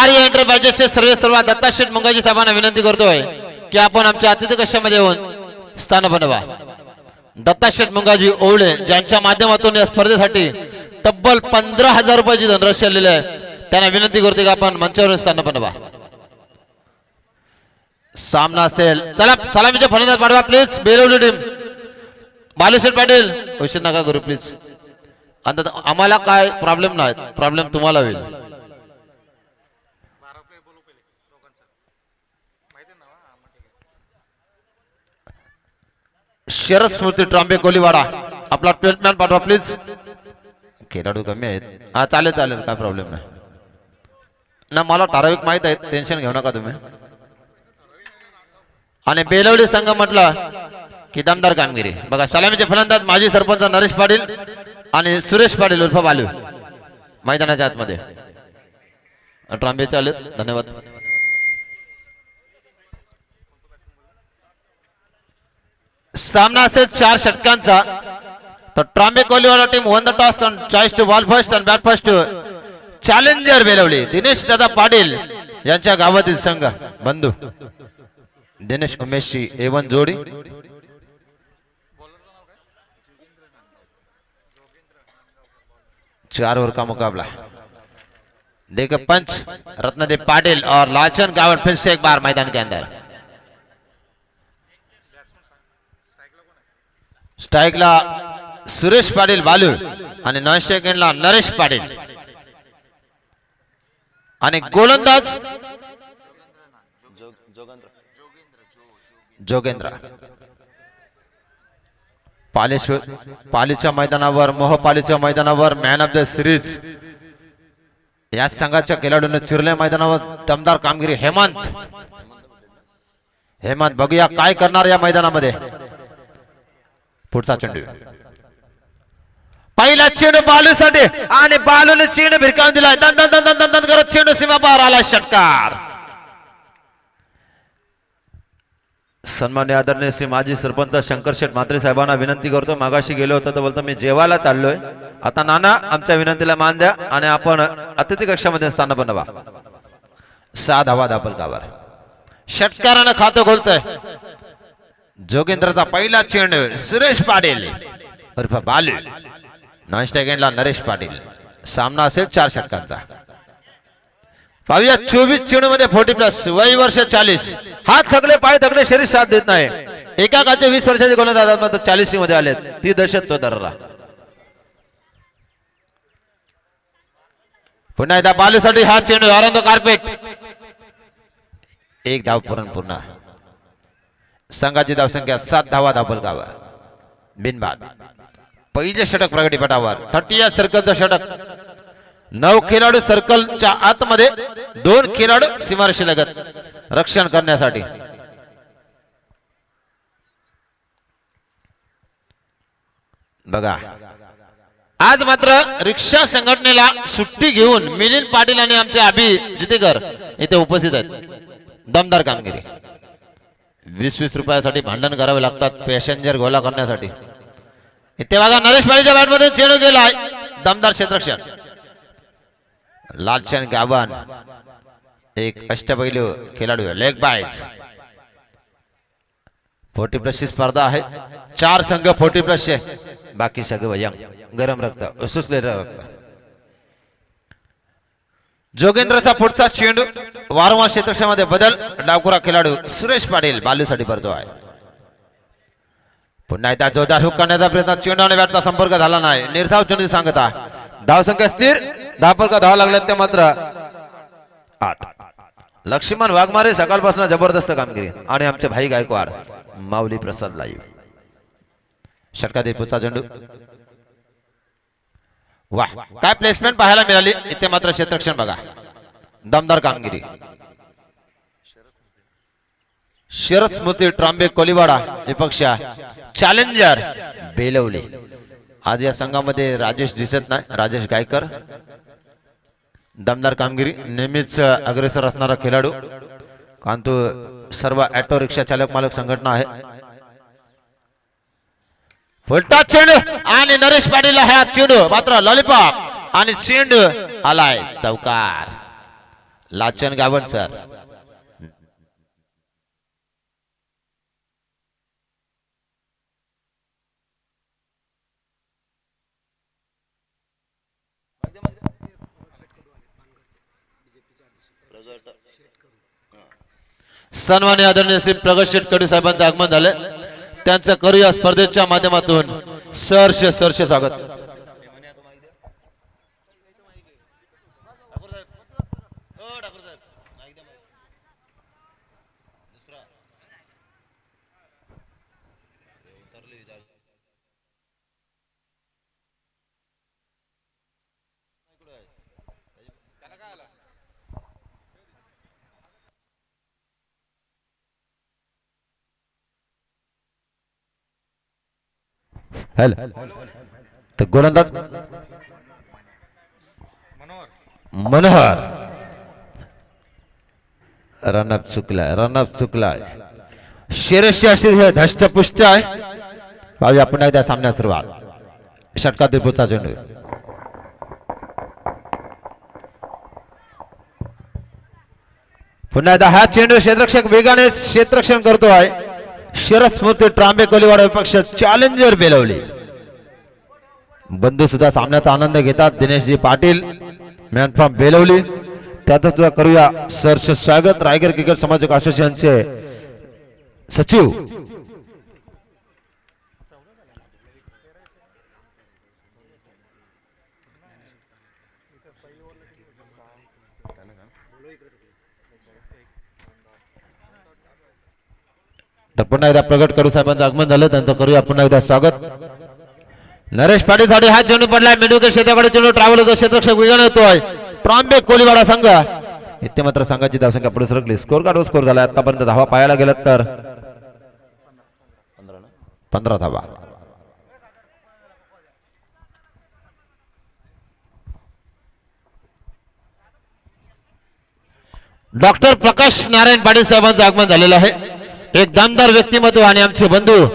आर्य एंटरप्राइजेसचे सर्व दत्ता शेठ मुंगाजी साहेबांना विनंती करतोय की आपण आमच्या अतिथी कक्षामध्ये येऊन स्थान बनवा. दत्ता शेठ मुंगाजी ओवळे ज्यांच्या माध्यमातून या स्पर्धेसाठी तब्बल 15,000 रुपयाची धनराशी आलेली आहे, त्यांना विनंती करते की आपण मंचावर स्थान बनवा. सामना असेल, चला सलामीच्या फलंदाज पाठवा प्लीज. बेलवली टीम बालूशेठ पाटील उशीर नका करू प्लीज. आम्हाला काय प्रॉब्लेम नाही, प्रॉब्लेम तुम्हाला होईल. शरद स्मृती ट्रांबे कोलीवाडा आपला ट्वेल्थ मॅन पाठवा प्लीज. खेळाडू कमी आहेत. हा चालेल चालेल, काय प्रॉब्लेम नाही ना. मला ठराविक माहित आहे, टेन्शन घेऊ नका तुम्ही. आणि बेलवडी संघ म्हटलं की दमदार कामगिरी. बघा सलामीचे फलंदाज माजी सरपंच नरेश पाटील आणि सुरेश पाटील उर्फ बालू मैदानाच्या आतमध्ये. ट्रांबे चालेल, धन्यवाद. सामना असेल 4 षटकांचा. तर Trombay Koliwada team won the toss and choice to bowl first and bat first. Challenger Belavali Dinesh Dada Patil यांच्या गावातील संघ बंधू दिनेश उमेशची A1 जोडी. चार ओवर का मुकाबला. देखो पंच रत्नदेव पाटिल और लाचन गावड़ फिर से एक बार मैदान के अंदर. स्ट्राइकला सुरेश पाटील बालू आणि नॉन स्ट्राइकला नरेश पाटील. आणि गोलंदाज जोगेंद्र. पालीच्या मैदानावर मोहपालीच्या मैदानावर मॅन ऑफ द सिरीज या संघाच्या खेळाडूंनी चिरले मैदानावर दमदार कामगिरी. हेमंत बघूया काय करणार या मैदानामध्ये. पुढचा चेंडू, पहिला चेंडू बालूसाठी आणि बालूने चेंडू भिरकावून दिलाय. दन दन दन दन दन करत चेंडू सीमा पार आला. षटकार. सन्मान्य आदरणीय श्री माजी सरपंच शंकर शेठ म्हात्रे साहेबांना विनंती करतो. मागाशी गेलो होतो तर बोलतो मी जेवायला चाललोय. आता नाना आमच्या विनंतीला मान द्या आणि आपण अतिथी कक्षामध्ये स्थान बनवा. 6 धावा दापलकावर. षटकारानं खातं खोलतोय. जोगेंद्रचा पहिला चेंडू सुरेश पाटील उर्फ बालू नॉन स्ट्राइकला नरेश पाटील. सामना असेल 4 षटकांचा. पाहूया 24 चेंडू मध्ये 40+, वय वर्ष 40. हात थकले पाय थकले शरीर साथ देत नाही. एका काचे 20 वर्षाचे गोलंदाज मात्र 40 मध्ये आले. ती दहशत तो दर्रा. पुन्हा एकदा बालूसाठी हा चेंडू आरंभ कार्पेट. 1 धाव पूर्ण. संघाची धावसंख्या 7 धावा धापलकावर. बिनबाद. पहिले षटक प्रगतीपटावर 30 सर्कलचं षटक. 9 खेळाडू सर्कलच्या आतमध्ये, 2 खेळाडू सीमारेषे लगत रक्षण करण्यासाठी. बघा आज मात्र रिक्षा संघटनेला सुट्टी घेऊन मिलिंद पाटील आणि आमचे अभि जितेकर इथे उपस्थित आहेत. दमदार कामगिरी. 20-20 रुपयासाठी भांडण करावे लागतात पॅसेंजर गोळा करण्यासाठी. इथे बघा नरेश पाटीलच्या बॅटमध्ये चेंडू गेलाय. दमदार क्षेत्ररक्षण. लालचंद गावान एक अष्टपैलू खेळाडू. Leg boys. 40+ ची स्पर्धा आहे. 4 संघ 40+ चे, बाकी सगळे वयंग. गरम रक्त, उसुसलेलं रक्त. जोगेंद्रचा पुढचा चेंडू. वारंवार क्षेत्रक्षेत्रामध्ये बदल. डावखुरा खेळाडू सुरेश पाटील बालूसाठी परतो आहे. पुन्हा एकदा जोरदार हुक करण्याचा प्रयत्न. चेंडू आणि बॅटचा संपर्क झाला नाही. निर्धाव चेंडू सांगता. धावसंख्या स्थिर. धापलका धावा लागल्यात त्या मात्र 8. लक्ष्मण वाघमारे सकाळपासून जबरदस्त कामगिरी. आणि आमचे भाई गायकवाड माऊली प्रसाद लाईव्ह. षटकातील पुढचा चेंडू. वाह काय प्लेसमेंट पाहायला मिळाली. इथे मात्र क्षेत्ररक्षण बघा. दमदार कामगिरी. शरद स्मृती ट्रांबे कोलीवाडा विपक्षा चॅलेंजर बेलवली. आज या संघामध्ये राजेश दिसत नाही. राजेश गायकर. दमदार कामगिरी. नेहमीच अग्रेसर असणारा खेळाडू. कारण तो सर्व ऑटो रिक्षा चालक मालक संघटना आहे. फुलटा चेंडू आणि नरेश पाटील हा चेंडू मात्र लॉलीपॉप आणि चेंडू आलाय चौकार. लाचन गावण सर. सन्मान्य आदरणीय श्री प्रगत शेटकडे साहेबांचं आगमन झालं. त्यांचं करूया स्पर्धेच्या माध्यमातून सहर्ष स्वागत. हॅलो तर गोलंदाज मनोहर रनअप चुकलाय. शिरस्ती अशी धष्टपुष्ट आहे. पाहूया पुन्हा एकदा सामन्यात सुरुवात. षटकातील पुढचा चेंडू. पुन्हा एकदा हा चेंडू क्षेत्ररक्षक वेगाने क्षेत्ररक्षण करतो आहे. शिरस्मृती ट्रांबे कोलीवाडा विपक्ष चॅलेंजर बेलवली. बंधू सुद्धा सामन्याचा आनंद घेतात. दिनेशजी पाटील मॅन फ्रॉम बेलवली. त्यातच सुद्धा करूया सहर्ष स्वागत रायगड क्रिकेट समाजक असोसिएशनचे सचिव तर पुन्हा एकदा प्रगट करू साहेबांचं आगमन झालं. त्यांचं करूया पुन्हा एकदा स्वागत. नरेश पाटील साठी हा चेंडू पडलाय. मेंढुके क्षेत्राकडे चेंडू ट्रॅव्हल होतो. क्षेत्ररक्षक वेगाने येतोय. ट्रॉम्बे कोलीवाडा संघ इथे मात्र संघाची धावसंख्या पुढे सरकली. स्कोर कार्ड स्कोर झाला आतापर्यंत धावा पाहायला गेलं तर 15 धावा. डॉक्टर प्रकाश नारायण पाटील साहेबांचं आगमन झालेलं आहे. एक दमदार व्यक्तिमत्व आणि आमचे बंधू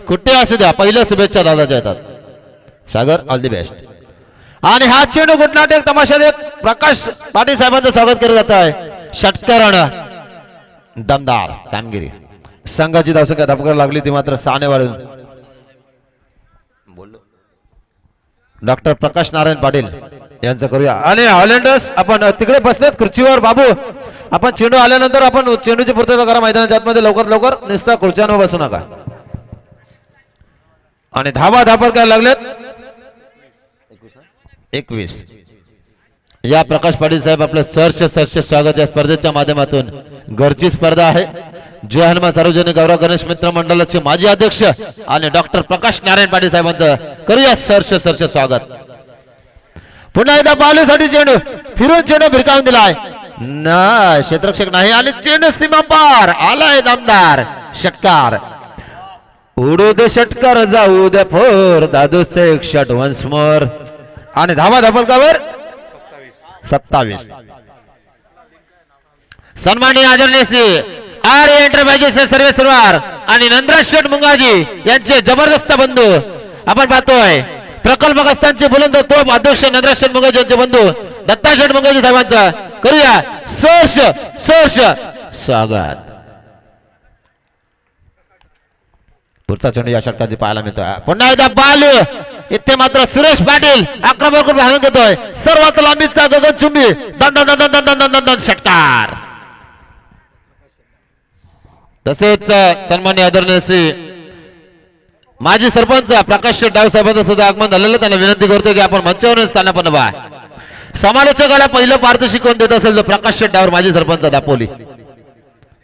कुठे असू द्या पहिल्या शुभेच्छा दादाच्या येतात. सागर ऑल दी बेस्ट. आणि हा चेंडू गुटनाट एक तमाशा देत प्रकाश पाटील साहेबांचं स्वागत केलं जात आहे. षटकारण दमदार कामगिरी. संघाची धावसंख्या धपकायला लागली ती मात्र 6 ने वाढून डॉक्टर प्रकाश नारायण पाटील यांचं करूया. आणि हॉलंडर्स आपण तिकडे बसलेत खुर्चीवर. बाबू आपण चेंडू आल्यानंतर आपण चेंडूची पूर्तता करा मैदानाच्या आतमध्ये. लवकर निस्ता खुर्च्यांवर बसू नका. आणि धावा धापर करायला लागलेत. 21 या प्रकाश पाटील साहेब आपलं सहर्ष स्वागत. या स्पर्धेच्या माध्यमातून घरची स्पर्धा आहे. जय हनुमान सार्वजनिक गौरव गणेश मित्र मंडळाचे माजी अध्यक्ष आणि डॉक्टर प्रकाश नारायण पाटील साहेबांचं करूया सहर्ष स्वागत. पुन्हा एकदा बालूसाठी चेंडू फिरून चेंडू भिरकावून दिलाय. ना क्षेत्ररक्षक नाही आणि चेंडू सीमा पार आलाय. दमदार षटकार. उडू दे षटकार जाऊ दे फोर. दादू शेख शॉट वन्स मोर. आणि धावा धपलकावर 27. सन्माननीय आदरणीय श्री आर एंटरप्राइजेस सर्वेसर्वार आणि नंदराज शेठ मुंगाजी यांचे जबरदस्त बंधू आपण पाहतोय. प्रकल्पग्रस्तांचे बुलंद तोप अध्यक्ष नंदराज शेठ मुंगाजी यांचे बंधू दत्ता शेठ मुंगाजी साहेबांचा करूया सहर्ष स्वागत. पुढचा चेंडू या षटकात पाहायला मिळतोय. पुन्हा एकदा बालू इथे मात्र सुरेश पाटील आक्रमक भागून घेतोय. सर्वात लांबीचा गगनचुंबी दंड षटकार. तसेच सन्मान्य आदरणीय श्री माजी सरपंच प्रकाश डाव साहेबांचं सुद्धा आगमन झालेलं. त्यांना विनंती करतो की आपण मंचावर स्थानापन्न व्हा. समालोचकाला पहिलं पारितोषिक कोण देत असेल तर प्रकाश डावर माजी सरपंच दापोली.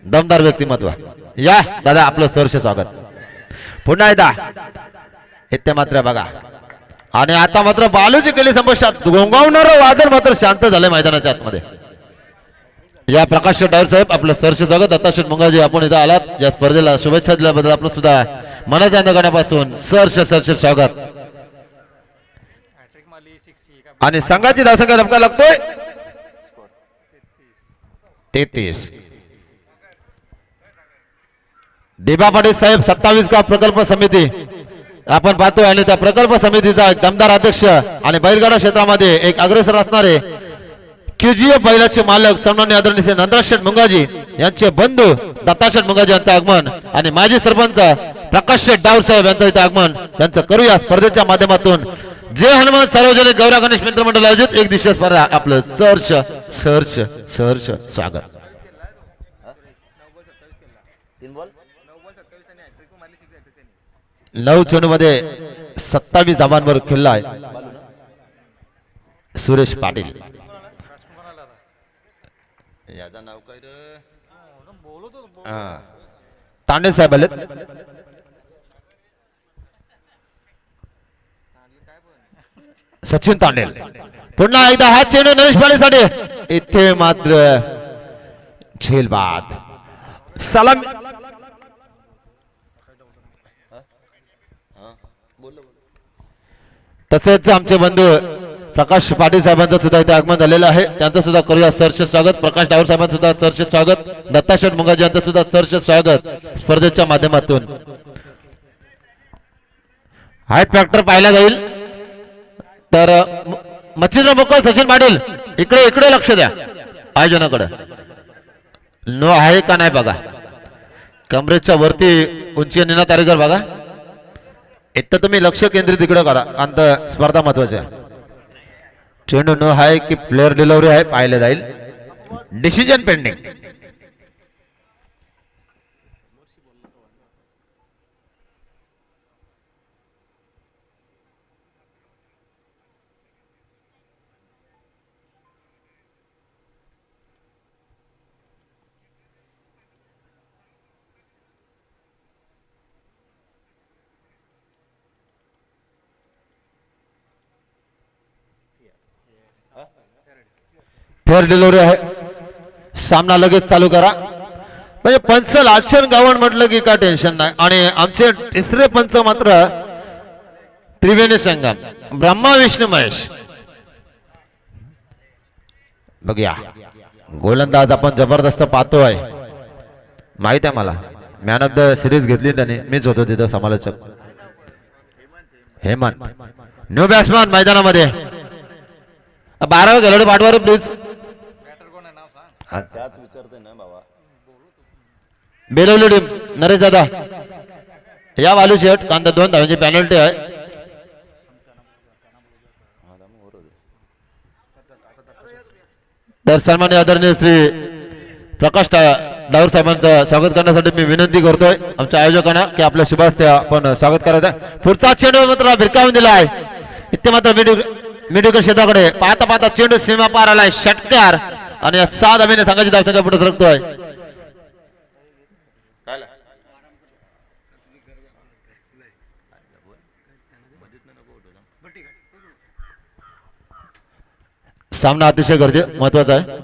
दमदार व्यक्तिमत्व. या दादा आपलं सहर्ष स्वागत. पुन्हा एकदा इथे मात्र बघा. आणि आता मात्र बालूची केली संपुष्टात. गोंगावणारं वादळ मात्र शांत झालंय मैदानाच्या आतमध्ये. या प्रकाश डावर साहेब आपलं सहर्ष स्वागत. दत्ता शेठ मुंगाजी आपण इथं आलात. या स्पर्धेला शुभेच्छा दिल्याबद्दल आपलं सुद्धा मनाच्या अंतकरणापासून सहर्ष स्वागत. आणि संघाची धावसंख्या धपका लागतोय 33. देबा पाटील साहेब 27 गाव प्रकल्प समिती आपण पाहतोय. आणि त्या प्रकल्प समितीचा एक दमदार अध्यक्ष आणि बैलगाडा क्षेत्रामध्ये एक अग्रेसर असणारे केजीएफ बैलाचे मालक सन्माननीय आदरणीय श्री नंदराज मुंगाजी यांचे बंधू दत्ताशेठ मुंगाजी यांचं आगमन आणि माजी सरपंच प्रकाश शेठ डावर साहेब यांचं इथे आगमन त्यांचं करूया स्पर्धेच्या माध्यमातून जय हनुमान सार्वजनिक गौरा गणेश मित्र मंडळ आयोजित एक दिवसीय स्पर्धा आपलं सहर्ष सहर्ष सहर्ष स्वागत. 9 चेंडूमध्ये 27 धावांवर खेळला आहे सुरेश पाटील. याचं नाव काय रे? तांडे साहेब आले. सचिन तांडेल पुन्हा एकदा हा चेंडू नरेश पाटीलसाठी इथे मात्र झेल बाद सलाम. तसेच आमचे बंधू प्रकाश पाटील साहेबांचं सुद्धा इथे आगमन झालेलं आहे त्यांचं सुद्धा करूया सहर्ष स्वागत. प्रकाश डावर साहेबांचं सुद्धा सहर्ष स्वागत. दत्ताशेठ मुंगाजी यांचं सुद्धा सहर्ष स्वागत स्पर्धेच्या माध्यमातून. हाय ट्रॅक्टर पाहायला जाईल तर मच्छिंद्र मोकळ सचिन पाटील इकडे इकडे लक्ष द्या आयोजनाकडे. नो आहे का नाही बघा. कमरेच्या वरती उंची निना तारीखर बघा. इथं तुम्ही लक्ष केंद्रित इकडे करा अंत स्पर्धा महत्वाची आहे. चेंडू नो आहे की प्लेअर डिलिव्हरी आहे पाहिलं जाईल. Decision pending. फेअर डिलिव्हरी आहे. सामना लगेच चालू करा म्हणजे पंच लाचन गावण म्हटलं की काय टेन्शन नाही. आणि आमचे तिसरे पंच मात्र त्रिवेणी संगम ब्रह्मा विष्णू महेश. बघूया गोलंदाज आपण जबरदस्त पाहतोय. माहित आहे मला मॅन ऑफ द सिरीज घेतली त्याने मीच होतो तिथं समालोचक. हेमंत न्यू बॅट्समॅन मैदानामध्ये 12 खेळाडू पाठवा प्लीज. बेलवली टीम नरेश दादा या वालू शेट कांदा 2 धावांची पेनल्टी आहे. तर सन्माननीय आदरणीय श्री प्रकाश डावर साहेबांचं स्वागत करण्यासाठी मी विनंती करतोय आमच्या आयोजकांना की आपल्या शुभास्ते आपण स्वागत करायचं. पुढचा चेंडू मात्र भिरकावून दिला आहे. इथे मात्र मिडविकेट क्षेत्राकडे पाहता पाहता चेंडू सीमा पार आलाय. षटकार आणि या 7 धावेने संघाची धावसंख्या पुढे सरकतोय. सामना अतिशय गरजेचं महत्वाचा आहे.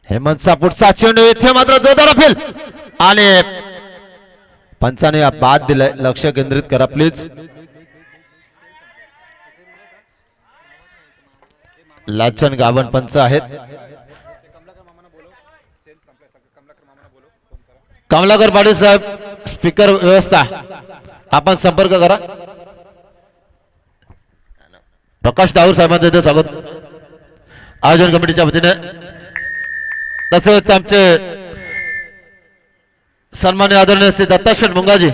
हेमंतचा पुढचा चेंडू इथे मात्र जोरदार अपील आणि पंचाने बाद दिलाय. लक्ष केंद्रित करा प्लीज. लाचन गावन पंच आहेत. कमलाकर पाटील साहेब स्पीकर व्यवस्था आपण संपर्क करा. प्रकाश डावर साहेबांचं इथे स्वागत आयोजन कमिटीच्या वतीने. तसेच आमचे सन्मान्य आदरणीय श्री दत्ताशेठ मुंगाजी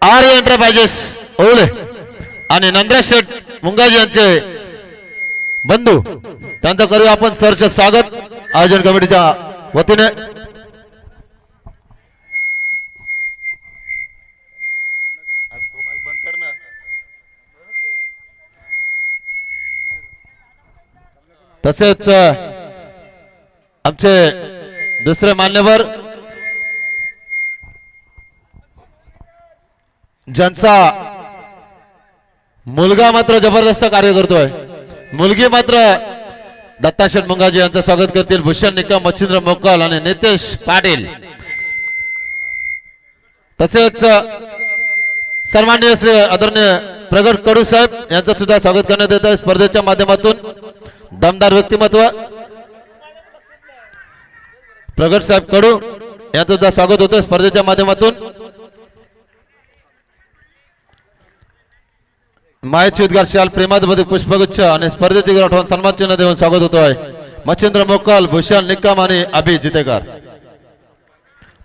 आर्य एंटरप्राइजेस ओवळे आणि नंदराज शेठ मुंगाजी यांचे बंधू त्यांचं करूया आपण सहर्ष स्वागत आयोजन कमिटीच्या वतीने. तसेच आमचे दुसरे मान्यवर ज्यांचा मुलगा मात्र जबरदस्त कार्य करतोय. मुलगी मात्र दत्ताशेठ मुंगाजी यांचं स्वागत करतील. भूषण निकम मच्छिंद्र मोकल आणि नितेश पाटील. तसेच सन्माननीय श्री आदरणीय प्रगट कडू साहेब यांचं सुद्धा स्वागत करण्यात येत आहे स्पर्धेच्या माध्यमातून. दमदार व्यक्तिमत्व प्रगट साहेब कडू यांचं सुद्धा स्वागत होतं स्पर्धेच्या माध्यमातून. मायची उद्गार प्रेमाधिपती पुष्पगुच्छ आणि स्पर्धेची आठवण सन्मान चिन्ह देऊन स्वागत होतोय मच्छिंद्र मोकल, भूषण निकम आणि अभि जितेकर.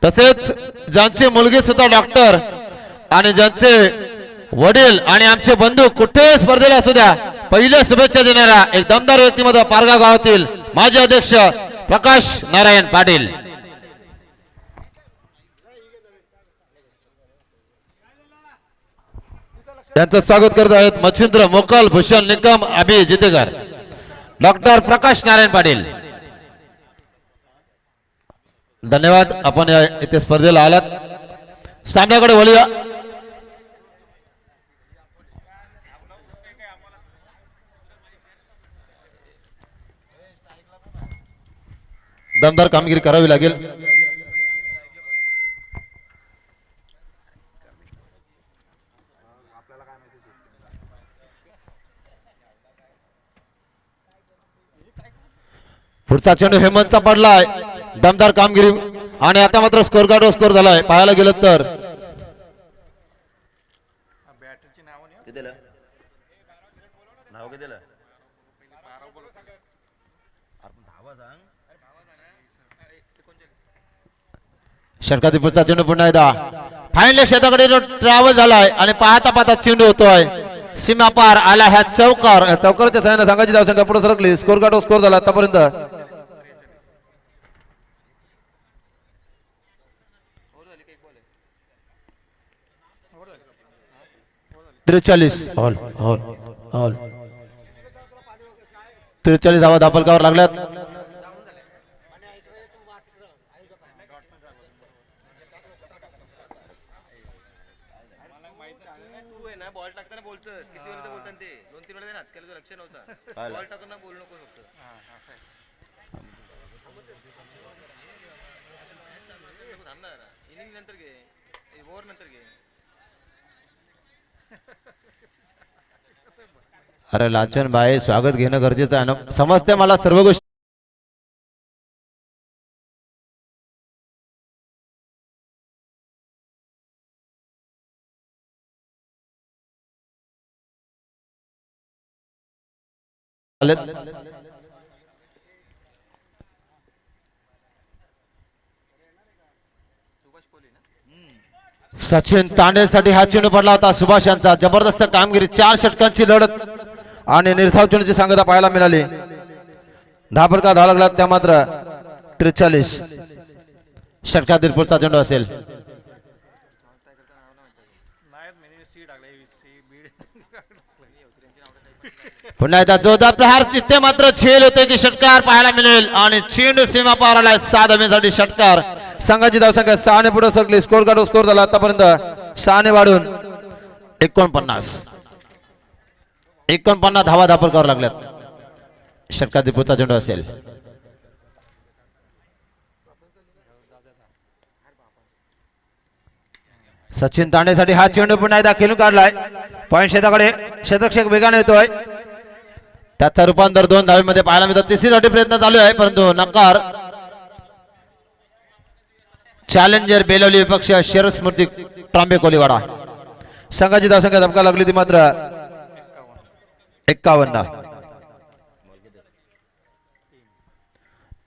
तसेच ज्यांची मुलगी सुद्धा डॉक्टर आणि ज्यांचे वडील आणि आमचे बंधू कुठे स्पर्धेला असू द्या, पहिल्या शुभेच्छा देणारा एक दमदार व्यक्तिमत्व पारगाव गावातील माजी अध्यक्ष प्रकाश नारायण पाटील. त्यांचं स्वागत करत आहेत मच्छिंद्र मोकल, भूषण निकम, अभि जितेकर, डॉक्टर प्रकाश नारायण पाटील. धन्यवाद, आपण इथे स्पर्धेला आलात. सामन्याकडे वळूया. दमदार कामगिरी करावी लागेल. पुढचा चेंडू हेमंतचा पडलाय. दमदार कामगिरी आणि आता मात्र स्कोर कार्ड स्कोर झालाय. पाहायला गेलं तर षटकातील पुढचा चेंडू पुन्हा एकदा फायनल क्षेत्राकडे ट्रॅव्हल झालाय आणि पाहता पाहता चेंडू होतोय सीमा पार आला ह्या चौकारच्या सहाय्याने सांगायची धावसंख्या पुढे सरकली. स्कोर कार्ड स्कोर झाला आतापर्यंत 43. 43 धावा धापलकावर लागल्यात. बॉल टाकताना बोलतोस किती वेळा बोलतात ते 2-3 वेळा नात केलं लक्ष नव्हतं. बॉल टाकताना बोलू नको फक्त. इनिंग नंतर घे, ओव्हर नंतर घे. अरे लाचन भाई, स्वागत घेणं गरजेचं आहे ना. समजते मला सर्व गोष्टी. सचिन तांडेसाठी हा चेंडू पडला होता. सुभाष यांचा जबरदस्त कामगिरी, 4 षटकांची लढत आणि निर्धाव चेंडूची सांगता पाहायला मिळाली. धापरका धाव लागला त्या मात्र 43. षटकातील पुढचा चेंडू असेल. पुन्हा एकदा जोरदार प्रहार, तिथे मात्र झेल होते की षटकार पाहायला मिळेल आणि चेंडू सीमा पार आलाय. 6 धाब्यांसाठी षटकार. संघाची धावसंख्या 6 ने पुढे सरकली. स्कोर कार्ड स्कोर झाला आतापर्यंत 6 ने वाढून 49 धावा धापलकावर लागल्यात. षटकातील पुढचा चेंडू असेल. सचिन तांडेसाठी हा चेंडू पुन्हा एकदा खेळून काढलाय. पॉईंट क्षेत्राकडे क्षेत्ररक्षक वेगाने येतोय. त्याचं रूपांतर 2 धावेमध्ये पाहायला मिळतं. तिसरीसाठी प्रयत्न चालू आहे परंतु नकार. चॅलेंजर बेलवली विपक्ष शरद स्मृती ट्रांबे कोलीवाडा. संघाची धावसंख्या धमका लागली ती मात्र 51.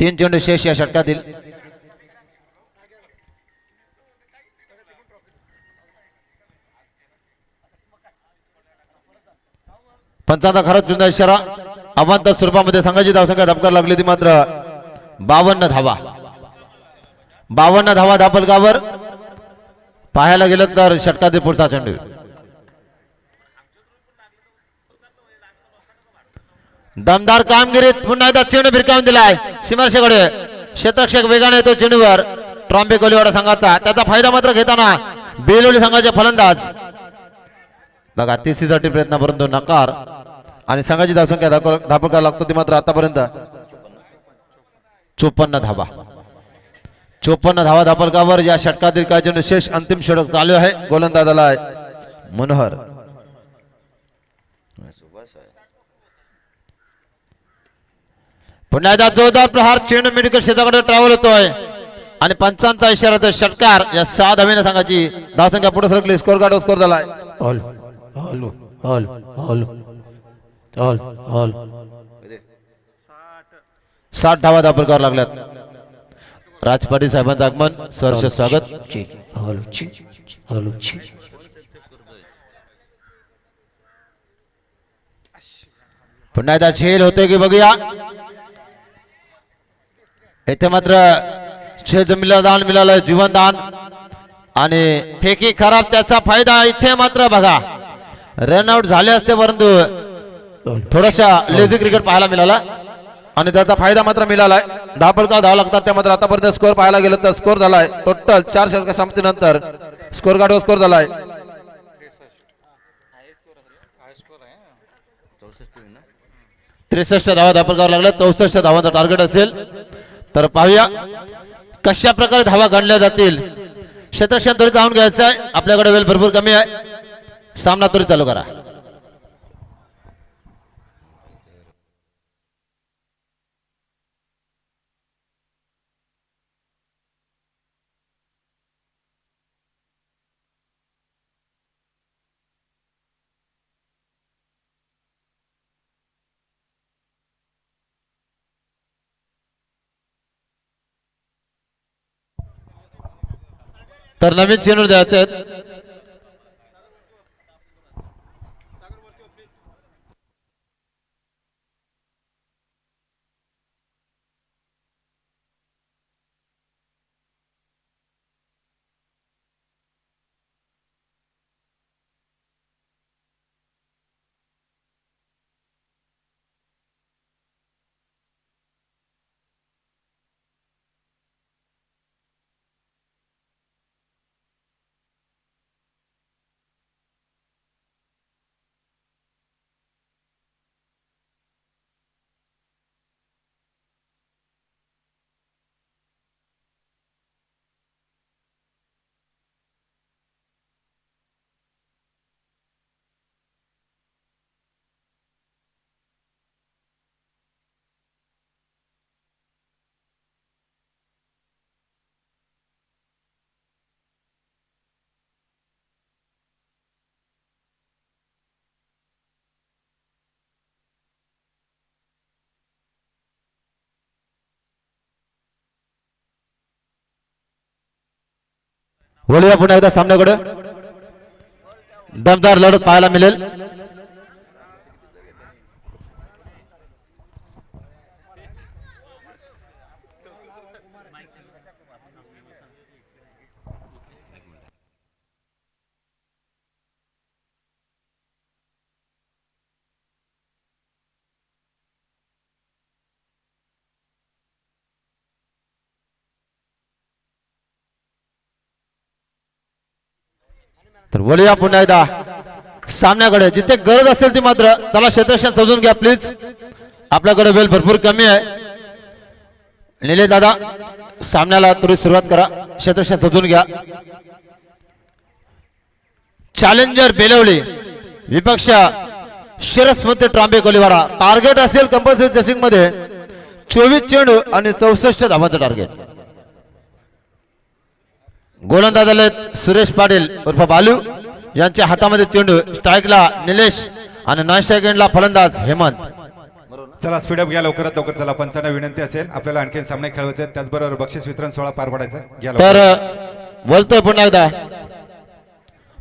3 चेंडू शेष या षटकातील. पंचांचा खरंच जुना इशारा. अवांतर स्वरूपामध्ये संघाची धावसंख्या धमका लागली ती मात्र 52 धावा. 52 धावा धापलकावर. पाहायला गेलं तर षटकातील पुढचा चेंडू. दमदार कामगिरीत पुन्हा एकदा चेंडू भिरकावून दिलाय सीमारेषेकडे. क्षेत्ररक्षक वेगाने येतो चेंडूवर. ट्रॉम्बे कोलीवाडा संघाचा त्याचा फायदा मात्र घेताना बेलोली संघाचे फलंदाज. बघा तिसरीसाठी प्रयत्न परंतु नकार आणि संघाची धावसंख्या धापलकावर लागतो ती मात्र आतापर्यंत 54 धावा. 54 धावा धापलकावर. या षटकातील काय चेंडू शेष अंतिम षटक चालू आहे. गोलंदाजाला आहे मनोहर. पुन्हा एकदा जोरदार प्रहार. चेंडू मेडिकल क्षेत्राकडे ट्रॅव्हल होतोय आणि पंचांचा इशारा षटकार. या 6 धावेने संघाची धावसंख्या पुढे सरकली. स्कोर कार्ड स्कोर झालाय. ऑल ऑल ऑल ऑल 60 धावा धापर करावं लागल्यात राज पाटील साहेबांचं आगमन सहर्ष स्वागत पुन्हा एकदा झेल होतोय की बघूया इथे मात्र छेद दान मिळालं जीवनदान आणि फेकी खराब त्याचा फायदा इथे मात्र बघा रनआउट झाले असते परंतु थोडासा लेझी क्रिकेट पाहायला मिळाला आणि त्याचा फायदा मात्र मिळालाय. 10 फलका धावा लागतात त्या मात्र आतापर्यंत स्कोर पाहायला गेलं तर स्कोर झालाय टोटल 4 षटका समाप्तीनंतर स्कोर कार्डवर स्कोर झालाय 63 धावा धापर करावं लागल्या 64 धावांचा टार्गेट असेल तर पाहूया कशा प्रकारे धावा गणल्या जातील. क्षेत्रक्षण त्वरित धावून घ्यायचं आहे आपल्याकडे वेळ भरपूर कमी आहे सामना त्वरित चालू करा. तर नवीन चेंडू द्यायचे आहेत वळूया पुन्हा एकदा सामन्याकडे दमदार लढत पाहायला मिळेल. तर वळूया पुन्हा एकदा सामन्याकडे जिथे गरज असेल ती मात्र चला क्षेत्रक्षण समजून घ्या प्लीज आपल्याकडे वेळ भरपूर कमी आहे. निलेश दादा सामन्याला त्वरित सुरुवात करा क्षेत्रक्षण समजून घ्या. चॅलेंजर बेलवली विपक्ष शिरस्मृती ट्रॉम्बे कोलीवारा टार्गेट असेल कंपल्सरी चेसिंग मध्ये 24 चेंडू आणि 64 धावांचं टार्गेट. गोलंदाज आले सुरेश पाटील उर्फ बालू यांच्या हातामध्ये चेंडू स्ट्राईकला निलेश आणि नॉन स्ट्राईक एंडला फलंदाज हेमंत. चला स्पीडअप घ्या लवकरात लवकर. चला पंचांना विनंती असेल आपल्याला आणखी सामने खेळवायचे आहेत त्याचबरोबर बक्षीस वितरण सोहळा पार पडायचा घ्या लवकर. तर बोलतोय पुन्हा एकदा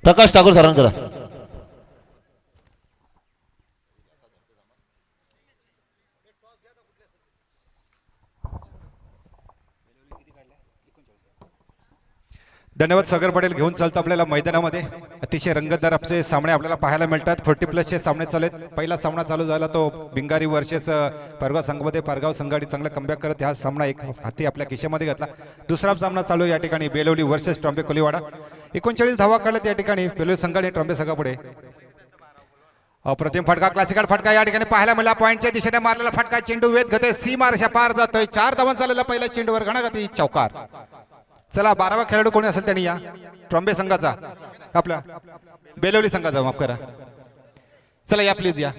प्रकाश ठाकूर सरांकडे. धन्यवाद सागर पटेल. घेऊन चालतो आपल्याला मैदानामध्ये अतिशय रंगतदार आपले सामने आपल्याला पाहायला मिळतात. 40+ सामने चालू आहेत. पहिला सामना चालू झाला तो बिंगारी वर्सेस परगाव संघामध्ये परगाव संघाडी चांगला कमबॅक करत हा सामना एक हाती आपल्या खिशामध्ये घातला. दुसरा सामना चालू या ठिकाणी बेलवली वर्सेस ट्रॉम्बे कोलीवाडा. 39 धावा काढल्यात या ठिकाणी बेलवली संघाडी ट्रॉम्बे संघापुढे. अप्रतिम फटका क्लासिकल फटका या ठिकाणी पाहायला मिळाला. पॉईंटच्या दिशेने मारलेला फटका चेंडू वेध घेतोय सीमारेषा पार जातोय. 4 धावांचा आलेला पहिल्या चेंडूवर घणाघाती चौकार. चला 12वा खेळाडू कोणी असेल त्यांनी या ट्रॉम्बे संघाचा आपला बेलवली संघाचा माफ करा. चला या प्लीज या.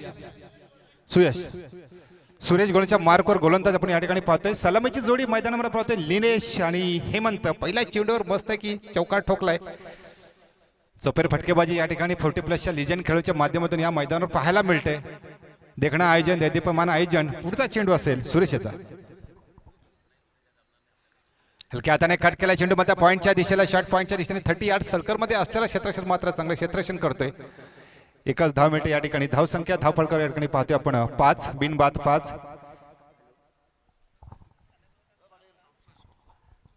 सुरेश गोळीच्या मार्कवर गोलंदाज आपण या ठिकाणी पाहतोय. सलामीची जोडी मैदानामध्ये पाहतोय. लिनेश आणि हेमंत पहिल्या चेंडूवर मस्त की चौकार ठोकलाय. चोपेर फटकेबाजी या ठिकाणी 40+ लिजन खेळूच्या माध्यमातून या मैदानावर पाहायला मिळते. देखणं आयोजन, दैदीप्यमान आयोजन. पुढचा चेंडू असेल सुरेशचा. हलक्या हाताने कट केला चेंडू मात्र पॉईंटच्या दिशेला, शॉर्ट पॉईंटच्या दिशेने 30 यार्ड सर्कलमध्ये असलेला क्षेत्ररक्षण मात्र चांगलं क्षेत्ररक्षण करतोय. एकच धाव मिळते या ठिकाणी. धाव संख्या धावफलकर या ठिकाणी पाहतोय आपण 5 बिनबाद 5.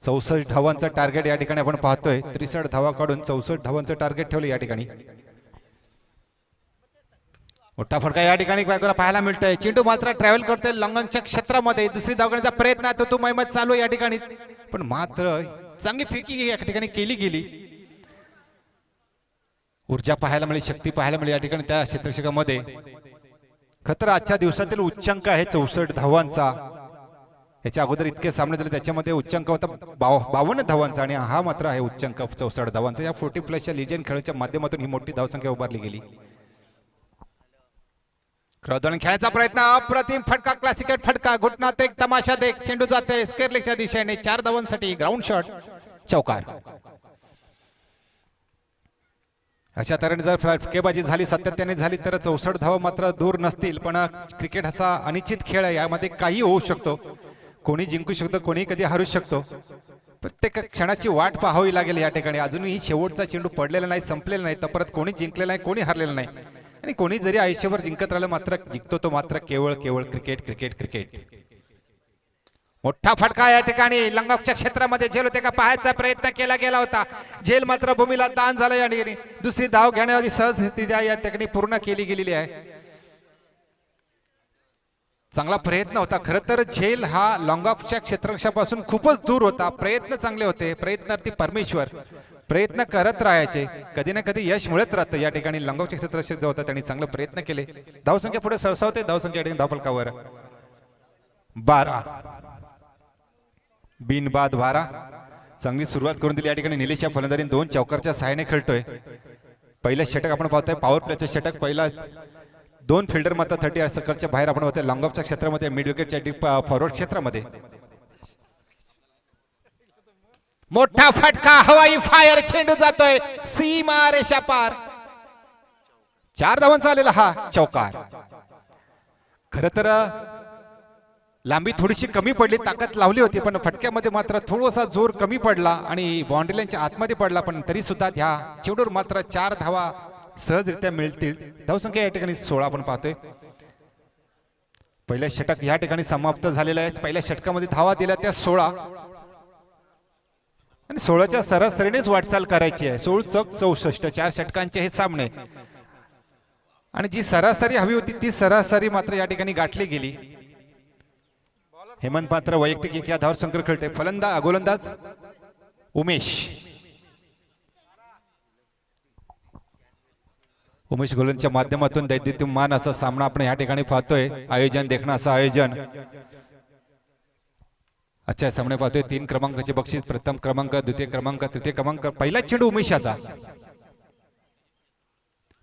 64 धावांचं टार्गेट या ठिकाणी आपण पाहतोय. 63 धावा काढून 64 धावांचं टार्गेट ठेवलं या ठिकाणी. मोठा फटका या ठिकाणी पाहायला मिळतोय. चेंडू मात्र ट्रॅव्हल करतोय लंगनच्या क्षेत्रामध्ये. दुसरी धाव घेण्याचा प्रयत्न आहे तो मैमत चालू या ठिकाणी, पण मात्र चांगली फेकी या ठिकाणी केली गेली. ऊर्जा पाहायला मिळेल, शक्ती पाहायला मिळेल या ठिकाणी त्या क्षेत्ररक्षकामध्ये. खतर आजच्या दिवसातील उच्चांक आहे 64 धावांचा. याच्या अगोदर इतके सामने झाले त्याच्यामध्ये उच्चांक होता 52 धावांचा आणि हा मात्र आहे उच्चांक 64 धावांचा. या 40+ लिजन खेळाच्या माध्यमातून ही मोठी धावसंख्या उभारली गेली. क्रॉसडॉन खेळायचा प्रयत्न, अप्रतिम फटका, क्लासिकल फटका, घुटनात एक तमाशा देख. चेंडू जातोय स्क्वेअरलेगच्या दिशेने. 4 धावांसाठी ग्राउंड शॉट, चौकार. अशा तऱ्हेने जर फटकेबाजी झाली, सातत्याने झाली तर 64 धावा मात्र दूर नसतील. पण क्रिकेट हा अनिश्चित खेळ आहे, यामध्ये काही होऊ शकतो. कोणी जिंकू शकतो, कोणी कधी हरू शकतो. प्रत्येक क्षणाची वाट पाहावी लागेल या ठिकाणी. अजूनही शेवटचा चेंडू पडलेला नाही, संपलेला नाही. तर परत कोणी जिंकलेला नाही, कोणी हरलेलं नाही. आणि कोणी जरी आयुष्यभर जिंकत राहिलं मात्र जिंकतो तो मात्र केवळ क्रिकेट क्रिकेट क्रिकेट. मोठा फटका या ठिकाणी लंगॉफच्या क्षेत्रामध्ये झेल होते का पाहायचा प्रयत्न केला गेला होता. झेल मात्र भूमीला दान झालं या ठिकाणी. दुसरी धाव घेण्याआधी सहज या ठिकाणी पूर्ण केली गेलेली आहे. चांगला प्रयत्न होता. खरं तर झेल हा लॉंगऑफच्या क्षेत्ररक्षापासून खूपच दूर होता. प्रयत्न चांगले होते. प्रयत्नार्थी परमेश्वर. प्रयत्न करत राहायचे, कधी ना कधी यश मिळत राहतं. या ठिकाणी लॉंगऑफच्या क्षेत्ररक्षक जो होता त्यांनी चांगले प्रयत्न केले. धावसंख्या पुढे सरसावते. धावसंख्या धावफलकावर 12 बिनबाद 12. चांगली सुरुवात करून दिली या ठिकाणी निलेश या फलंदाजीने 2 चौकारच्या सहाय्याने खेळतोय. पहिलं षटक आपण पाहतोय पॉवर प्लेचं षटक. पहिला 2 फिल्डर मात्र 30 सर्कलच्या बाहेर आपण होते लॉंगऑफच्या क्षेत्रामध्ये, मिड विकेटच्या डीप फॉरवर्ड क्षेत्रामध्ये. मोठा फटका, हवाई फायर, चेंडू जातोय सीमा रेषा पार. 4 धावांचा आलेला हा चौकार. खर तर लांबी थोडीशी कमी पडली, ताकद लावली होती, पण फटक्यामध्ये मात्र थोडासा जोर कमी पडला आणि बाउंड्री लाईनच्या आतमध्ये पडला. पण तरी सुद्धा ह्या चेंडूवर मात्र 4 धावा सहजरित्या मिळतील. धावसंख्या या ठिकाणी 16 आपण पाहतोय. पहिल्या षटक या ठिकाणी समाप्त झालेलं आहे. पहिल्या षटकामध्ये धावा दिल्या त्या 16 आणि 16च्या सरासरीनेच वाटचाल करायची आहे. 16 चौक 64, 4 षटकांचे हे सामने आणि जी सरासरी हवी होती ती सरासरी मात्र या ठिकाणी गाठली गेली. हेमंत पात्र वैयक्तिक एक या धाव संकर खेळते. गोलंदाज उमेश गोलंच्या माध्यमातून दैदिप्यमान असा सामना आपण या ठिकाणी पाहतोय. आयोजन देखणं असं आयोजन. अच्छा सामने पाहतोय. 3 क्रमांकाचे बक्षीस, प्रथम क्रमांक, द्वितीय क्रमांक, तृतीय क्रमांक. पहिला चेंडू उमेशाचा.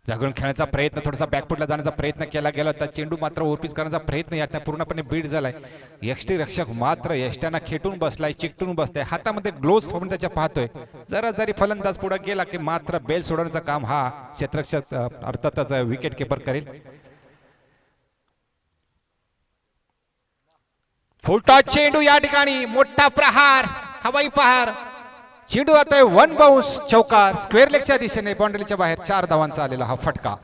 जागरण खेळण्याचा प्रयत्न, थोडासा बॅकफुटला जाण्याचा प्रयत्न केला गेला होता. चेंडू मात्र ओरपीच करण्याचा प्रयत्न यातनं पूर्णपणे बीट झालाय. यष्टी रक्षक मात्र यष्ट्यांना खेटून बसलाय, चिकटून बसलाय. हातामध्ये ग्लोव्स आपण त्याच्या पाहतोय. जरा जरी फलंदाज पुढे गेला की मात्र बेल सोडवण्याचं काम हा क्षेत्ररक्षक अर्थातच विकेट किपर करेल. फुलटॉस चेंडू या ठिकाणी. मोठा प्रहार, हवाई प्रहार. चेंडू आता 1 बाउन्स, चौकार. स्क्वेअर लेगच्या दिशेने बाउंड्रीच्या बाहेर 4 धावांचा आलेला हा फटका.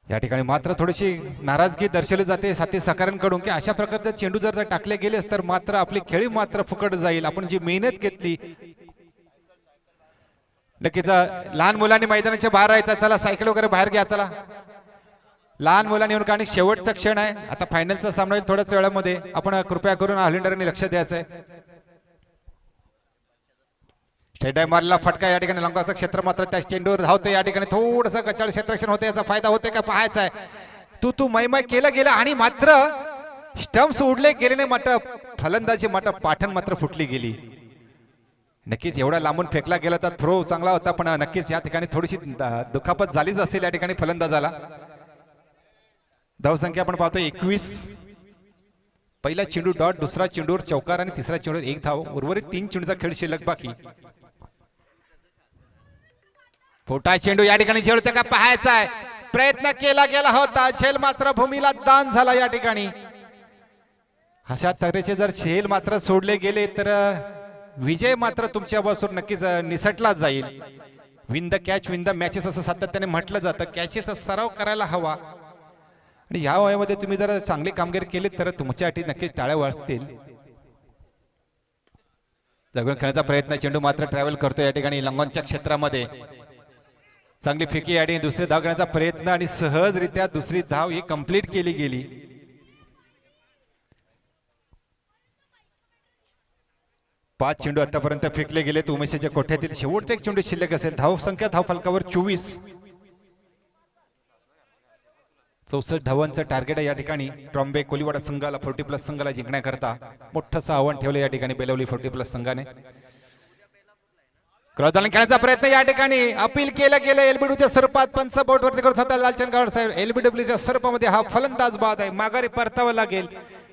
या ठिकाणी मात्र थोडीशी नाराजगी दर्शवली जाते साथी सहकाऱ्यांकडून की अशा प्रकारचे चेंडू जर टाकले गेलेस तर मात्र आपली खेळी मात्र फुकट जाईल. आपण जी मेहनत घेतली. नक्कीच लहान मुलांनी मैदानाच्या बाहेर राहायचं. चला सायकल वगैरे बाहेर घ्या. चला लहान मुलांनी येऊन, कारण शेवटचा क्षण आहे. आता फायनलचा सामना होईल थोड्याच वेळामध्ये. आपण कृपया करून हॉलिंडरनी लक्ष द्यायचंय. स्टेट मारलेला फटका या ठिकाणी लंकाचं क्षेत्र मात्र त्या चेंडूवर धावते. या ठिकाणी थोडंसं गचाळ क्षेत्ररक्षण होते, याचा फायदा होते का पाहायचा आहे. तू मैमय केलं गेलं आणि मात्र स्टंप्स उडले गेले नाही. मात्र फलंदाजी मात्र पाठण मात्र फुटली गेली. नक्कीच एवढा लांबून फेकला गेला तर थ्रो चांगला होता, पण नक्कीच या ठिकाणी थोडीशी दुखापत झालीच असेल या ठिकाणी फलंदाजाला. धावसंख्या आपण पाहतो 21. पहिला चेंडू डॉट, दुसरा चेंडूवर चौकार आणि तिसरा चेंडूवर 1 धाव. उर्वरित 3 चेंडूचा खेळ शिल्लक बाकी. फोटा चेंडू या ठिकाणी झेलते का पाहायचा आहे. प्रयत्न केला गेला होता, झेल मात्र भूमीला दान झाला या ठिकाणी. अशा तऱ्हेचे जर झेल मात्र सोडले गेले तर विजय मात्र तुमच्या बसून नक्कीच निसटला जाईल. Win the catch win the matches असं सातत्याने म्हटलं जातं. कॅचेसचा सराव करायला हवा आणि या वयामध्ये तुम्ही जर चांगली कामगिरी केली तर तुमच्यासाठी नक्कीच टाळ्या वाजतील. जगून खेळण्याचा प्रयत्न, चेंडू मात्र ट्रॅव्हल करतो या ठिकाणी लंगोनच्या क्षेत्रामध्ये. चांगली फेकी आणि दुसरी धाव घेण्याचा प्रयत्न आणि सहजरित्या दुसरी धाव ही कंप्लीट केली गेली. पाच चेंडू आतापर्यंत फेकले गेले. उमेशाच्या कोठ्यातील शेवटचा एक चेंडू शिल्लक असेल. धाव संख्या धाव फलकावर 24. 64 धावांचं टार्गेट आहे या ठिकाणी ट्रॉम्बे कोलीवाडा संघाला 40+ संघाला जिंकण्याकरता. मोठंसं आव्हान ठेवलं या ठिकाणी बेलवली 40+ संघाने. क्रॉसदालन खेळण्याचा प्रयत्न या ठिकाणी अपील केलं गेलं एलबीडब्ल्यूच्या स्वरूपात. पंच बोट वरती करत होता लालचंद गावड साहेब. एलबीडब्ल्यूच्या स्वरूपामध्ये हा फलंदाज बाद आहे. माघारी परतावं लागेल.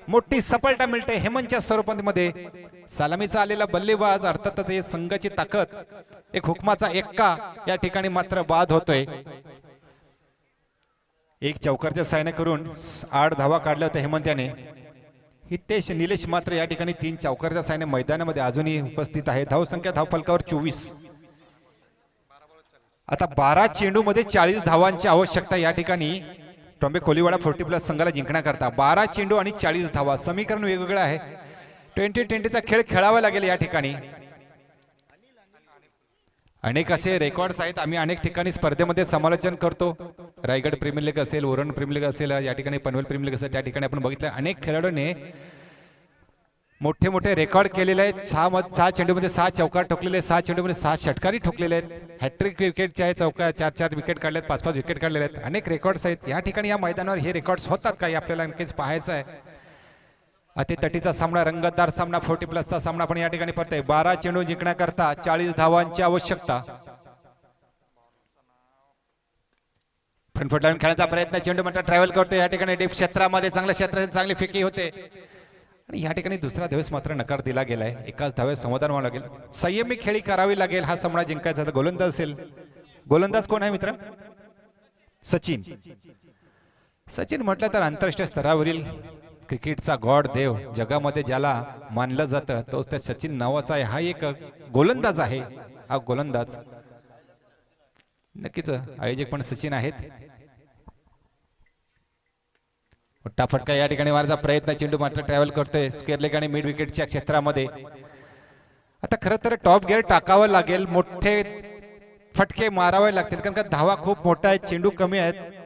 मोठी सफलता मिळते हेमंतच्या स्वरूपामध्ये. सलामीचा आलेला बल्लेबाज अर्थातच हे संघाची ताकद. एक हुकमाचा एक्का या ठिकाणी मात्र बाद होतोय. एक चौकारच्या साहाय्याने करून 8 धावा काढल्या होत्या हेमंत याने. हितेश निलेश मात्र या ठिकाणी 3 चौकारच्या साहाय्याने मैदानामध्ये अजूनही उपस्थित आहे. धाव संख्या धाव फलकावर 24. आता 12 चेंडू मध्ये 40 धावांची आवश्यकता या ठिकाणी ट्रॉम्बे कोलीवाडा 40+ संघाला जिंकण्याकरता. 12 चेंडू आणि 40 धावा. समीकरण वेगवेगळं आहे. 20-20चा खेळ खेळावा लागेल या ठिकाणी. अनेक असे रेकॉर्ड्स आहेत. आम्ही अनेक ठिकाणी स्पर्धेमध्ये समालोचन करतो. रायगड प्रीमियर लीग असेल, ओरण प्रीमियर लीग असेल, या ठिकाणी पनवेल प्रीमियर लीग असेल, त्या ठिकाणी आपण बघितलं अनेक खेळाडूंनी मोठे मोठे रेकॉर्ड केलेले आहेत. 6 चेंडूमध्ये 6 चौकार ठोकलेले, 6 चेंडूमध्ये 6 षटकारी ठोकलेले आहेत. हॅट्रिक विकेटच्या आहे, चौका 4-4 विकेट काढलेत, 5-5 विकेट काढलेले आहेत. अनेक रेकॉर्ड्स आहेत या ठिकाणी. या मैदानावर हे रेकॉर्ड्स होतात का हे आपल्याला नक्कीच पाहायचं आहे. अति तटीचा सामना, रंगतदार सामना, 40+चा सामना पण या ठिकाणी पडतोय. 12 चेंडू जिंकण्याकरता 40 धावांची आवश्यकता. फटफट लावून खेळण्याचा प्रयत्न, चेंडू मात्र ट्रॅव्हल करतो या ठिकाणी डीप क्षेत्रामध्ये. चांगल्या क्षेत्रात चांगली फेकी होते आणि या ठिकाणी दुसरा धावेस मात्र नकार दिला गेलाय. एकाच धावेस समाधान व्हावं लागेल. संयमी खेळी करावी लागेल हा सामना जिंकायचा. तर गोलंदाज असेल. गोलंदाज कोण आहे मित्र? सचिन. सचिन म्हटलं तर आंतरराष्ट्रीय स्तरावरील क्रिकेटचा गॉड देव, जगामध्ये ज्याला मानलं जातं तोच त्या सचिन नावाचा आहे. हा एक गोलंदाज आहे. हा गोलंदाज नक्कीच आयोजक पण सचिन आहेत. मोठा फटका या ठिकाणी मारायचा प्रयत्न, चेंडू मात्र ट्रॅव्हल करतोय स्क्वेअर लेग आणि मिड विकेटच्या क्षेत्रामध्ये. आता खरं तर टॉप गिअर टाकावं लागेल. मोठे फटके मारावे लागतील कारण का धावा खूप मोठा आहे, चेंडू कमी आहेत.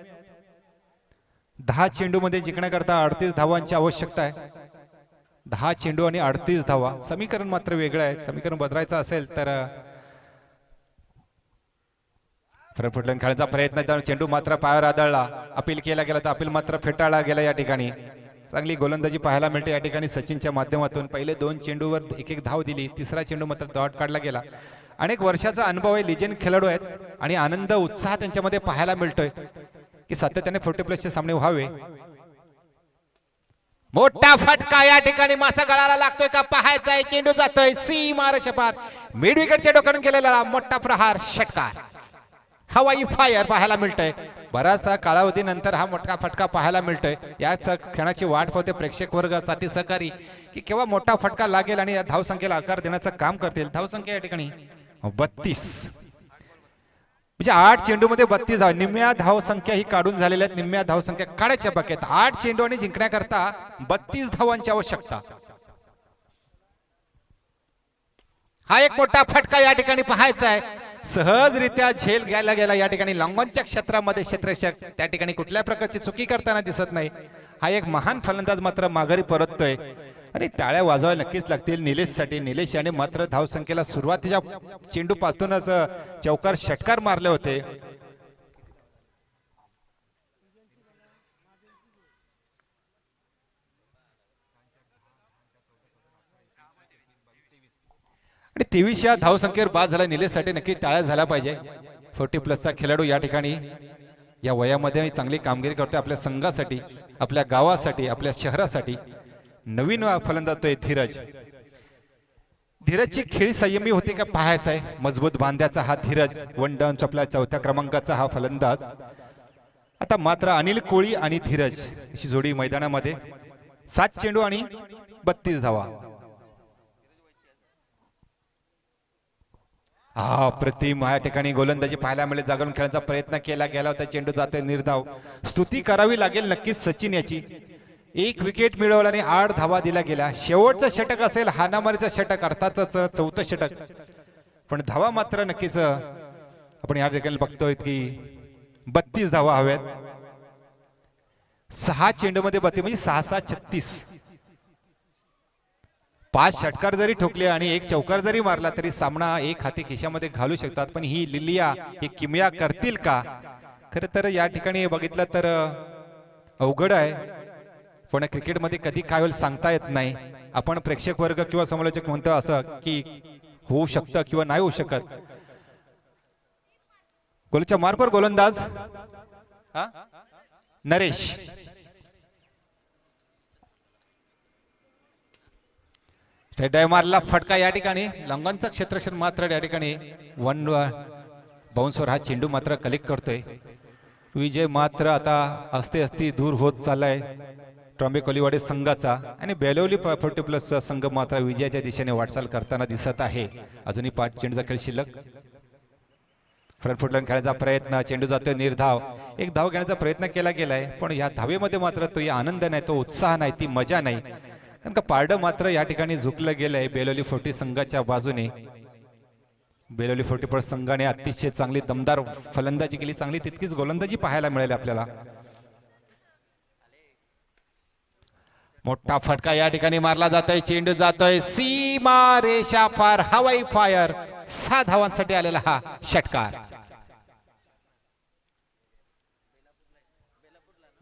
10 चेंडू मध्ये जिंकण्याकरता 38 धावांची आवश्यकता आहे. 10 चेंडू आणि 38 धावा. समीकरण मात्र वेगळं आहे. समीकरण बदलायचं असेल तर फटफटून खेळण्याचा प्रयत्न, चेंडू मात्र पायावर आदळला. अपील केला गेला तर अपील मात्र फेटाळला गेला या ठिकाणी. चांगली गोलंदाजी पाहायला मिळते या ठिकाणी सचिनच्या माध्यमातून. पहिले 2 चेंडूवर 1-1 धाव दिली. तिसरा चेंडू मात्र डॉट काढला गेला. अनेक वर्षाचा अनुभव आहे, लिजेंड खेळाडू आहेत आणि आनंद उत्साह त्यांच्यामध्ये पाहायला मिळतोय की सातत्याने 40+चे सामने व्हावे. मोठा फटका या ठिकाणी मासा गळाला लागतोय का पाहायचा आहे. चेंडू जातोय सी माराच्या पार. मिड विकेटच्या डोक्यातून केलेला मोठा प्रहार, षटकार, हवाई फायर पाहायला मिळतंय. बराचसा कालावधीनंतर हा मोठा फटका पाहायला मिळतोय. याच क्षणाची वाट पाहते प्रेक्षक वर्ग, साथी सहकारी की केव्हा मोठा फटका लागेल आणि या धावसंख्येला आकार देण्याचं काम करतील. धावसंख्या या ठिकाणी 32, म्हणजे 8 चेंडू मध्ये 32 धाव. निम्म्या धावसंख्या ही काढून झालेल्या आहेत. निम्म्या धावसंख्या काढायच्या बाकी आहेत. 8 चेंडू आणि जिंकण्याकरता 32 धावांची आवश्यकता. हा एक मोठा फटका या ठिकाणी पाहायचा आहे. सहजरित्या झेल घ्यायला गेला या ठिकाणी लॉंगॉनच्या क्षेत्रामध्ये. क्षेत्ररक्षक त्या ठिकाणी कुठल्या प्रकारची चुकी करताना दिसत नाही. हा एक महान फलंदाज मात्र माघारी परततोय आणि टाळ्या वाजवायला नक्कीच लागतील निलेशसाठी. निलेश याने मात्र धावसंख्येला सुरुवातीच्या चेंडू पासूनच चौकार षटकार मारले होते. आणि 23 या धावसंख्येवर बाद झाला निलेशसाठी. नक्की टाळ्या झाल्या पाहिजे. 40+चा खेळाडू या ठिकाणी या वयामध्ये चांगली कामगिरी करतोय आपल्या संघासाठी, आपल्या गावासाठी, आपल्या शहरासाठी. नवीन फलंदाज तो धीरज. धीरजची खेळी संयमी होते का पाहायचा आहे. मजबूत बांध्याचा हा धीरज, वन डाऊन आपल्या 4थ्या क्रमांकाचा हा फलंदाज. आता मात्र अनिल कोळी आणि धीरज अशी जोडी मैदानामध्ये. 7 चेंडू आणि 32 धावा. हा प्रतिम या ठिकाणी गोलंदाजी पाहायला मिळेल. जागरण खेळण्याचा प्रयत्न केला गेला होता. चेंडू जाते निर्धाव. स्तुती करावी लागेल नक्कीच सचिन याची. 1 विकेट मिळवला आणि 8 धावा दिल्या गेल्या. शेवटचं षटक असेल हाणामारीचं षटक, अर्थातच 4थं षटक, पण धावा मात्र नक्कीच आपण या ठिकाणी बघतोय की 32 धावा हव्यात. 6 चेंडूमध्ये 32 म्हणजे 6-6 36. 5 षटकार जरी ठोकले आणि 1 चौकार जरी मारला तरी सामना एक हाती खिशामध्ये घालू शकतात. पण ही लिलिया ही किमया करतील का? खरं तर या ठिकाणी बघितलं तर अवघड आहे. पण क्रिकेटमध्ये कधी काय होईल सांगता येत नाही. आपण प्रेक्षक वर्ग किंवा समालोचक म्हणतो असं की होऊ शकतं किंवा नाही होऊ शकत. गोलच्या मार्कवर गोलंदाज नरेश. मारला फटका या ठिकाणी. लंगनचा क्षेत्रक्षण मात्र या ठिकाणी 1 बाउन्सवर हा चेंडू मात्र कलेक्ट करतोय. विजय मात्र आता असते असती दूर होत चाललाय ट्रॉम्बे कोलिवाडे संघाचा. आणि बेलोली 40+ संघ मात्र विजयाच्या दिशेने वाटचाल करताना दिसत आहे. अजूनही 5 चेंडूचा खेळ शिल्लक. फ्रंट फुटलाईन खेळायचा प्रयत्न, चेंडू जातोय निर्धाव. 1 धाव घेण्याचा प्रयत्न केला गेलाय पण या धावेमध्ये मात्र तो आनंद नाही, तो उत्साह नाही, ती मजा नाही. कारण का पारडं मात्र या ठिकाणी झुकलं गेलंय बेलोली 40 संघाच्या बाजूने. बेलोली 40+ संघाने अतिशय चांगली दमदार फलंदाजी केली. चांगली तितकीच गोलंदाजी पाहायला मिळेल आपल्याला. मोठा फटका या ठिकाणी मारला जातोय. चेंडू जातोय सीमा रेषा पार. हवाई फायर. 6 धावांसाठी आलेला हा षटकार.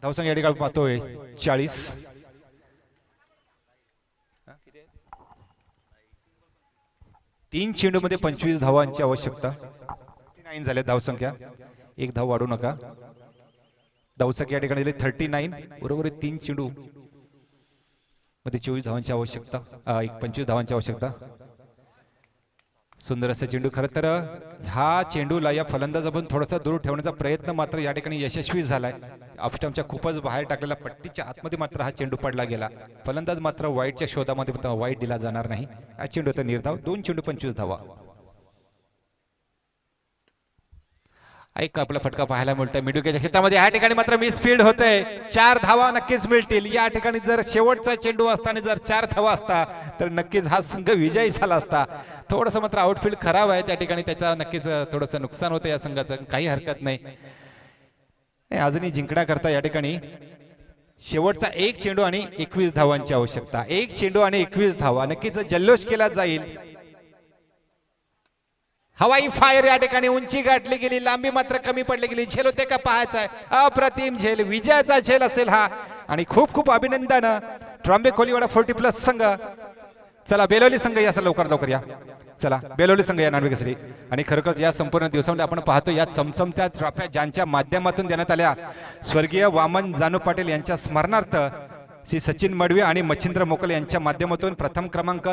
धावसंख्या या ठिकाणी पाहतोय 40. 3 चेंडूमध्ये 25 धावांची आवश्यकता. 39 झाले धावसंख्या. 1 धाव वाढू नका. धावसंख्या या ठिकाणी 39 बरोबर 3 चेंडू मध्ये 24 धावांची आवश्यकता. 25 धावांची आवश्यकता. सुंदर असा चेंडू. खरं तर ह्या चेंडूला या फलंदाजापासून थोडासा दूर ठेवण्याचा प्रयत्न मात्र या ठिकाणी यशस्वी झालाय. ऑफस्टंपच्या खूपच बाहेर टाकलेला पट्टीच्या आतमध्ये मात्र हा चेंडू पडला गेला. फलंदाज मात्र वाईटच्या शोधामध्ये वाईट दिला जाणार नाही. हा चेंडू तर निर्धाव. 2 चेंडू 25 धावा. ऐक आपला फटका पाहायला मिळतोय मिडुकेच्या क्षेत्रामध्ये. या ठिकाणी मात्र मिसफील्ड होतंय. 4 धावा नक्कीच मिळतील. या ठिकाणी जर शेवटचा चेंडू असताना जर 4 धावा असता तर नक्कीच हा संघ विजयी झाला असता. थोडंसं मात्र आउटफील्ड खराब आहे त्या ठिकाणी. त्याचा नक्कीच थोडंसं नुकसान होतं या संघाचं. काही हरकत नाही. अजूनही जिंकण्याकरता या ठिकाणी शेवटचा 1 चेंडू आणि 21 धावांची आवश्यकता. 1 चेंडू आणि 21 धावा. नक्कीच जल्लोष केला जाईल. हवाई फायर या ठिकाणी. उंची गाठली गेली, लांबी मात्र कमी पडली गेली. झेल होते का पाहायचा आहे. अप्रतिम झेल. विजयाचा झेल असेल हा. आणि खूप खूप अभिनंदन ट्रॉम्बे कोलिवाडा 40+ संघ. चला बेलोली संघ या लवकर या. चला बेलोली संघ या नाणेफेकीसाठी. आणि खरोखरच या संपूर्ण दिवसामध्ये आपण पाहतो या चमचमत्या ट्रॉफ्या ज्यांच्या माध्यमातून देण्यात आल्या स्वर्गीय वामन जानू पाटील यांच्या स्मरणार्थ श्री सचिन मडवी आणि मच्छिंद्र मोकल यांच्या माध्यमातून प्रथम क्रमांक